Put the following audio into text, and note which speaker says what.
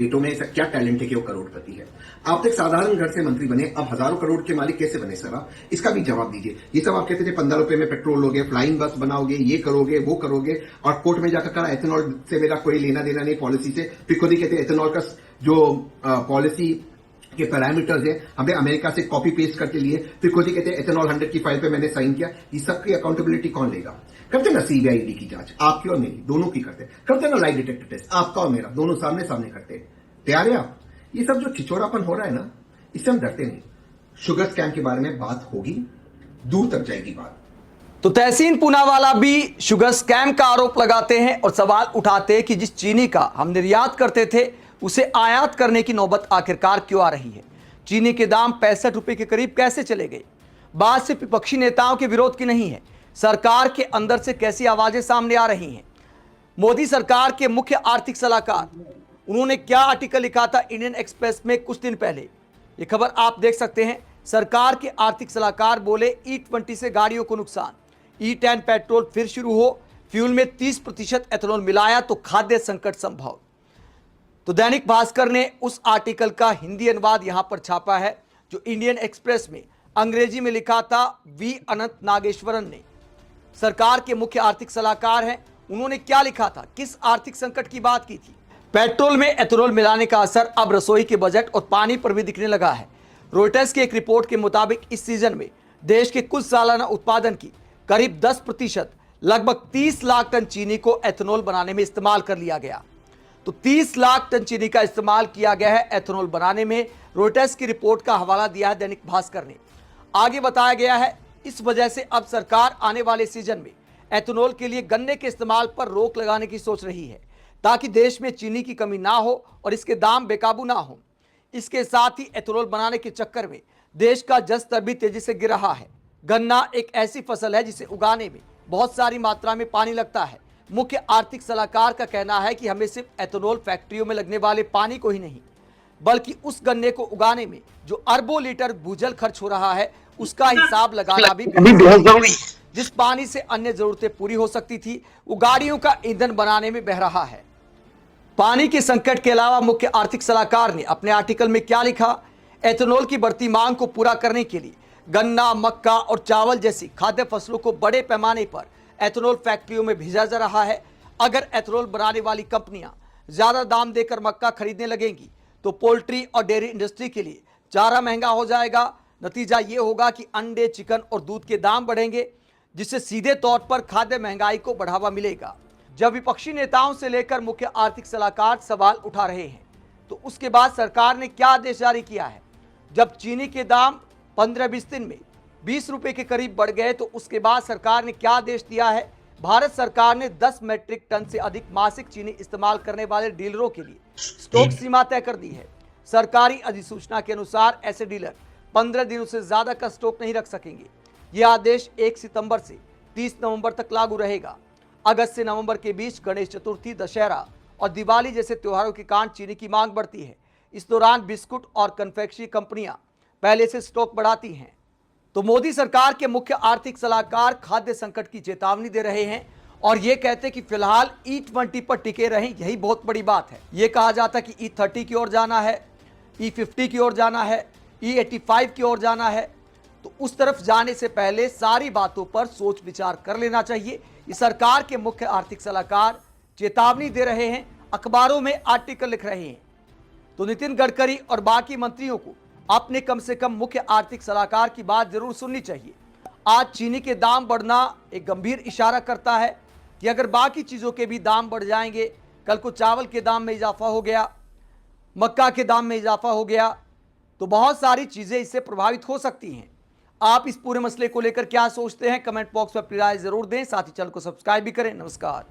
Speaker 1: बेटों में ऐसा क्या टैलेंट है कि वो करोड़पति है। आप तो एक साधारण घर से मंत्री बने, अब हजारों करोड़ के मालिक कैसे बने सर? आप इसका भी जवाब दीजिए। ये सब आप कहते थे 15 रुपए में पेट्रोल लोगे, फ्लाइंग बस बनाओगे, ये करोगे वो करोगे, और कोर्ट में जाकर कहा एथेनॉल से मेरा कोई लेना देना नहीं पॉलिसी से। फिर खुद ही कहते एथेनॉल का जो पॉलिसी के पैरामीटर्स है हमने अमेरिका से कॉपी पेस्ट करके लिए। फिर खुद ही कहते हैं एथेनॉल 100 की फाइल पे मैंने साइन किया। ये सबकी अकाउंटेबिलिटी कौन लेगा? करते ना सीबीआई ईडी की जांच, आपकी और मेरी दोनों की करते ना लाइव डिटेक्टर टेस्ट, आपका और मेरा दोनों सामने सामने करते। तैयार है आप? ये सब जो छिछोरापन हो रहा है ना, इससे हम डरते नहीं। शुगर स्कैम के बारे में बात होगी, दूर तक जाएगी बात।
Speaker 2: तो तहसीन पूनावाला भी शुगर स्कैम का आरोप लगाते हैं और सवाल उठाते हैं कि जिस चीनी का हम निर्यात करते थे उसे आयात करने की नौबत आखिरकार क्यों आ रही है। चीनी के दाम 65 रुपए के करीब कैसे चले गए। बात सिर्फ विपक्षी नेताओं के विरोध की नहीं है, सरकार के अंदर से कैसी आवाजें सामने आ रही हैं। मोदी सरकार के मुख्य आर्थिक सलाहकार, उन्होंने क्या आर्टिकल लिखा था इंडियन एक्सप्रेस में कुछ दिन पहले, ये खबर आप देख सकते हैं। सरकार के आर्थिक सलाहकार बोले E20 से गाड़ियों को नुकसान, E10 पेट्रोल फिर शुरू हो, फ्यूल में 30% एथेनॉल मिलाया तो खाद्य संकट संभव। तो दैनिक भास्कर ने उस आर्टिकल का हिंदी अनुवाद यहां पर छापा है जो इंडियन एक्सप्रेस में अंग्रेजी में लिखा था। वी अनंत नागेश्वरन ने, सरकार के मुख्य आर्थिक सलाहकार हैं, उन्होंने क्या लिखा था, किस आर्थिक संकट की बात की थी। पेट्रोल में एथेनॉल मिलाने का असर अब रसोई के बजट और पानी पर भी दिखने लगा है। रॉयटर्स की एक रिपोर्ट के मुताबिक इस सीजन में देश के कुल सालाना उत्पादन की करीब 10% लगभग 30 लाख टन चीनी को एथेनॉल बनाने में इस्तेमाल कर लिया गया। तो 30 लाख टन चीनी का इस्तेमाल किया गया है एथेनॉल बनाने में। रॉयटर्स की रिपोर्ट का हवाला दिया है दैनिक भास्कर ने। आगे बताया गया है इस वजह से अब सरकार आने वाले सीजन में एथेनॉल के लिए गन्ने के इस्तेमाल पर रोक लगाने की सोच रही है ताकि देश में चीनी की कमी ना हो और इसके दाम बेकाबू ना हो। इसके साथ ही एथेनॉल बनाने के चक्कर में देश का जल स्तर भी तेजी से गिर रहा है। गन्ना एक ऐसी फसल है जिसे उगाने में बहुत सारी मात्रा में पानी लगता है। मुख्य आर्थिक सलाहकार का कहना है कि हमें सिर्फ एथेनॉल फैक्ट्रियों में लगने वाले पानी को ही नहीं बल्कि उस गन्ने को उगाने में जो अरबों लीटर भूजल खर्च हो रहा है उसका हिसाब लगाना भी बहुत जरूरी। जिस पानी से अन्य जरूरतें पूरी हो सकती थी वो गाड़ियों का ईंधन बनाने में बह रहा है। पानी के संकट के अलावा मुख्य आर्थिक सलाहकार ने अपने आर्टिकल में क्या लिखा, एथेनॉल की बढ़ती मांग को पूरा करने के लिए गन्ना, मक्का और चावल जैसी खाद्य फसलों को बड़े पैमाने पर एथेनॉल फैक्ट्रियों में भेजा जा रहा है। अगर एथेनॉल बनाने वाली कंपनियां ज्यादा दाम देकर मक्का खरीदने लगेंगी तो पोल्ट्री और डेयरी इंडस्ट्री के लिए चारा महंगा हो जाएगा। नतीजा ये होगा कि अंडे, चिकन और दूध के दाम बढ़ेंगे जिससे सीधे तौर पर खाद्य महंगाई को बढ़ावा मिलेगा। जब विपक्षी नेताओं से लेकर मुख्य आर्थिक सलाहकार सवाल उठा रहे हैं तो उसके बाद सरकार ने क्या आदेश जारी किया है। जब चीनी के दाम 15-20 दिन में 20 रुपए के करीब बढ़ गए तो उसके बाद सरकार ने क्या आदेश दिया है। भारत सरकार ने 10 मैट्रिक टन से अधिक मासिक चीनी इस्तेमाल करने वाले डीलरों के लिए स्टॉक सीमा तय कर दी है। सरकारी अधिसूचना के अनुसार ऐसे डीलर 15 दिनों से ज्यादा का स्टॉक नहीं रख सकेंगे। यह आदेश 1 सितंबर से 30 नवंबर तक लागू रहेगा। अगस्त से नवंबर के बीच गणेश चतुर्थी, दशहरा और दिवाली जैसे त्योहारों के कारण चीनी की मांग बढ़ती है। इस दौरान बिस्कुट और कन्फेक्शनरी कंपनियां पहले से स्टॉक बढ़ाती हैं। तो मोदी सरकार के मुख्य आर्थिक सलाहकार खाद्य संकट की चेतावनी दे रहे हैं और ये कहते हैं कि फिलहाल E20 पर टिके रहें, यही बहुत बड़ी बात है। ये कहा जाता है कि E30 की ओर जाना है, E50 की ओर जाना है, E85 की ओर जाना है। तो उस तरफ जाने से पहले सारी बातों पर सोच विचार कर लेना चाहिए। इस सरकार के मुख्य आर्थिक सलाहकार चेतावनी दे रहे हैं, अखबारों में आर्टिकल लिख रहे हैं। तो नितिन गडकरी और बाकी मंत्रियों को अपने कम से कम मुख्य आर्थिक सलाहकार की बात जरूर सुननी चाहिए। आज चीनी के दाम बढ़ना एक गंभीर इशारा करता है कि अगर बाकी चीज़ों के भी दाम बढ़ जाएंगे, कल को चावल के दाम में इजाफा हो गया, मक्का के दाम में इजाफा हो गया, तो बहुत सारी चीज़ें इससे प्रभावित हो सकती हैं। आप इस पूरे मसले को लेकर क्या सोचते हैं, कमेंट बॉक्स में अपनी राय जरूर दें। साथ ही चैनल को सब्सक्राइब भी करें। नमस्कार।